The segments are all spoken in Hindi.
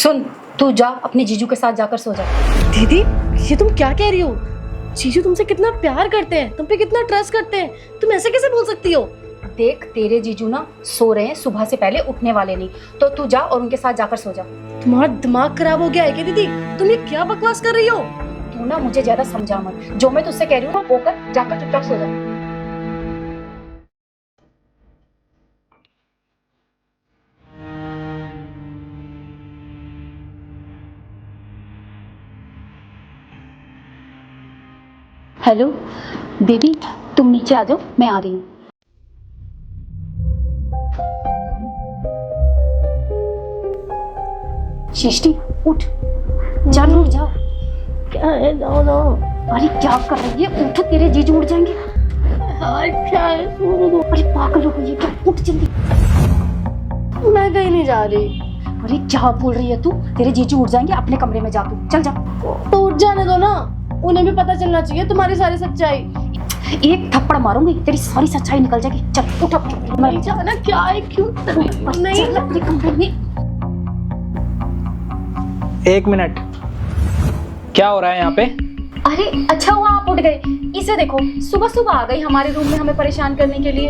सुन, तू जा अपने जीजू के साथ जाकर सो जा। दीदी ये तुम क्या कह रही हो? जीजू तुमसे कितना प्यार करते हैं, तुम पे कितना ट्रस्ट करते हैं, तुम ऐसे कैसे बोल सकती हो? देख तेरे जीजू ना सो रहे हैं, सुबह से पहले उठने वाले नहीं, तो तू जा और उनके साथ जाकर सो जा। तुम्हारा दिमाग खराब हो गया है क्या दीदी? तुम ये क्या बकवास कर रही हो? तू ना मुझे ज्यादा समझा मत, जो मैं तुझसे कह रही हूँ वो कर, जाकर चुपचाप सो जा। हेलो बेबी, तुम नीचे आ जाओ, मैं आ रही हूँ। सृष्टि उठ, चल उठ जा। क्या है? जाओ जाओ। अरे क्या कर रही है, उठ, तेरे जीजू उठ जाएंगे। क्या है? सोने दो। अरे पागल हो गई है क्या, उठ जल्दी। मैं कहीं नहीं जा रही। अरे क्या बोल रही है तू, तेरे जीजू उठ जाएंगे, अपने कमरे में जा तू, चल जा। तो उठ जाने दो ना, उन्हें भी पता चलना चाहिए तुम्हारी सारी सच्चाई। एक थप्पड़ मारूंगी, तेरी सारी सच्चाई निकल जाएगी। चल उठ अब। नहीं जाना, क्या है, क्यों? नहीं चल अपने कमरे में। एक मिनट, क्या हो रहा है यहाँ पे? अरे अच्छा हुआ आप उठ गए, इसे देखो सुबह सुबह आ गई हमारे रूम में हमें परेशान करने के लिए।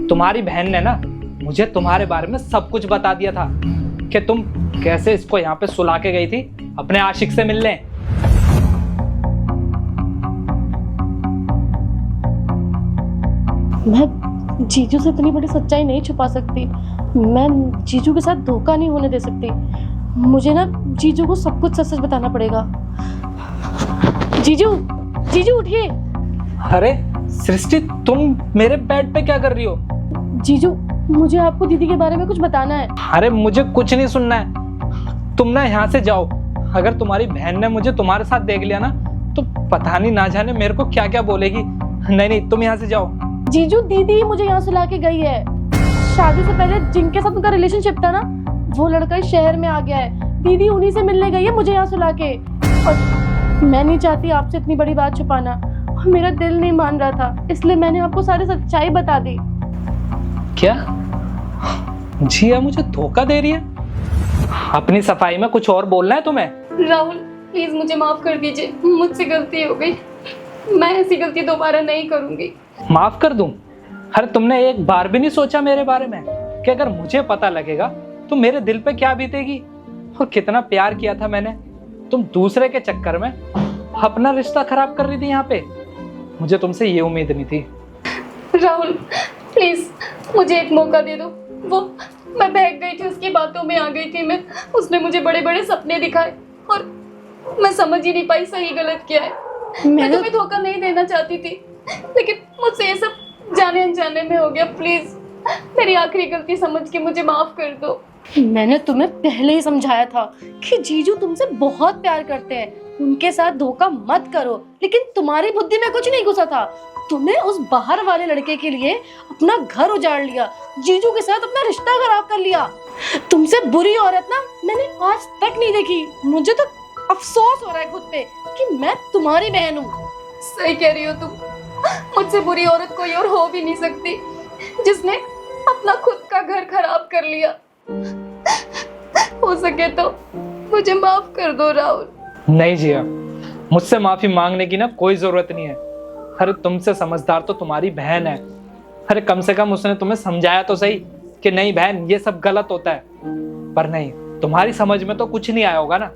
तुम्हारी बहन ने ना मुझे तुम्हारे बारे में सब कुछ बता दिया था कि तुम कैसे इसको यहाँ पे सुला के गई थी अपने आशिक से मिलने। मैं जीजू से इतनी बड़ी सच्चाई नहीं छुपा सकती। मैं जीजू के साथ धोखा नहीं होने दे सकती। मुझे ना जीजू को सब कुछ सच सच बताना पड़ेगा। जीजू, जीजू उठिए। अरे सृष्टि, तुम मेरे बेड पे क्या कर रही हो? जीजू, मुझे आपको दीदी के बारे में कुछ बताना है। अरे मुझे कुछ नहीं सुनना है, तुम ना यहाँ से जाओ। अगर तुम्हारी बहन ने मुझे तुम्हारे साथ देख लिया ना तो पता नहीं ना जाने मेरे को क्या क्या बोलेगी। नहीं नहीं, तुम यहाँ से जाओ। जीजू, दीदी मुझे यहाँ सुला के गई है। शादी से पहले जिनके साथ उनका रिलेशनशिप था ना, वो लड़का इस शहर में आ गया है। दीदी उन्हीं से मिलने गई है मुझे यहाँ सुला के। और मैं नहीं चाहती आपसे इतनी बड़ी बात छुपाना, मेरा दिल नहीं मान रहा था, इसलिए मैंने आपको सारी सच्चाई बता दी। क्या जिया मुझे धोखा दे रही है? अपनी सफाई में कुछ और बोलना है तुम्हें? राहुल प्लीज मुझे माफ कर दीजिए, मुझसे गलती हो गई। मैं ऐसी गलती दोबारा नहीं करूंगी। माफ कर दूं? अरे तुमने एक बार भी नहीं सोचा मेरे बारे में कि अगर मुझे पता लगेगा तो मेरे दिल पे क्या बीतेगी और कितना प्यार किया था मैंने। तुम दूसरे के चक्कर में अपना रिश्ता खराब कर रही थी यहाँ पे। मुझे तुमसे ये उम्मीद नहीं थी। राहुल प्लीज मुझे एक मौका दे दो। वो मैं बहक गई थी, उसकी बातों में आ गई थी मैं। उसने मुझे बड़े बड़े सपने दिखाए और मैं समझ ही नहीं पाई सही गलत क्या है। मैं तुम्हें धोखा नहीं देना चाहती थी, लेकिन मुझसे ये सब जाने अनजाने में हो गया। प्लीज मेरी आखिरी गलती समझ के मुझे माफ कर दो। मैंने तुम्हें पहले ही समझाया था कि जीजू तुमसे बहुत प्यार करते हैं, उनके साथ धोखा मत करो, लेकिन तुम्हारी बुद्धि में कुछ नहीं घुसा था। तुमने उस बाहर वाले लड़के के लिए अपना घर उजाड़ लिया, जीजू के साथ अपना रिश्ता खराब कर लिया। तुमसे बुरी औरत ना मैंने आज तक नहीं देखी। मुझे तो अफसोस हो रहा है खुद पे कि मैं तुम्हारी बहन हूँ। सही कह रही हो तुम, मुझसे बुरी औरत कोई और हो भी नहीं सकती जिसने अपना खुद का घर खराब कर लिया। हो सके तो मुझे माफ कर दो राहुल। नहीं जिया, मुझसे माफी मांगने की ना कोई जरूरत नहीं है। अरे तुमसे समझदार तो तुम्हारी बहन है। अरे कम से कम उसने तुम्हें समझाया तो सही कि नहीं बहन ये सब गलत होता है। पर नहीं, तुम्हारी समझ में तो कुछ नहीं आया होगा ना,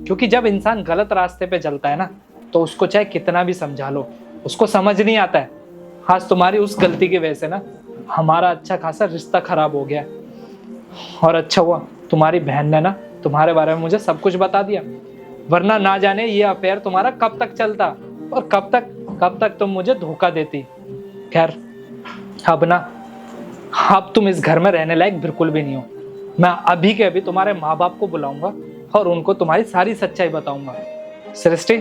क्योंकि जब इंसान गलत रास्ते पे चलता है ना तो उसको चाहे कितना भी समझा लो उसको समझ नहीं आता है। आज तुम्हारी उस गलती की वजह से ना हमारा अच्छा खासा रिश्ता खराब हो गया। और अच्छा हुआ तुम्हारी बहन ने ना तुम्हारे बारे में मुझे सब कुछ बता दिया, वरना ना जाने ये अफेयर तुम्हारा कब तक चलता और कब तक तुम मुझे धोखा देती। खैर अब ना, अब तुम इस घर में रहने लायक बिल्कुल भी नहीं हो। मैं अभी के अभी तुम्हारे माँ बाप को बुलाऊंगा और उनको तुम्हारी सारी सच्चाई बताऊंगा। सृष्टि,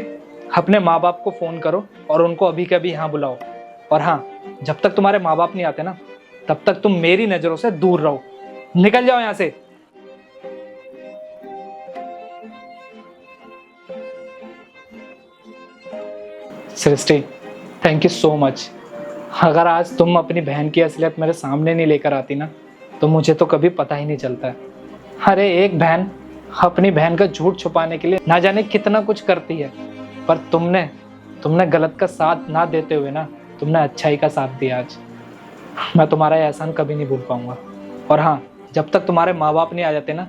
अपने माँ बाप को फोन करो और उनको अभी के अभी यहाँ बुलाओ। और हाँ, जब तक तुम्हारे माँ बाप नहीं आते ना तब तक तुम मेरी नजरों से दूर रहो। निकल जाओ यहाँ से। सृष्टि, थैंक यू सो मच। अगर आज तुम अपनी बहन की असलियत मेरे सामने नहीं लेकर आती ना, तो मुझे तो कभी पता ही नहीं चलता है। अरे एक बहन अपनी बहन का झूठ छुपाने के लिए ना जाने कितना कुछ करती है, पर तुमने गलत का साथ ना देते हुए ना, तुमने अच्छाई का साथ दिया आज। मैं तुम्हारा ये एहसान कभी नहीं भूल पाऊंगा। और हाँ, जब तक तुम्हारे माँ बाप नहीं आ जाते ना,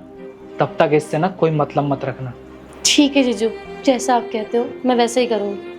तब तक इससे ना कोई मतलब मत रखना। ठीक है जीजू, जैसा आप कहते हो मैं वैसे ही करूँगी।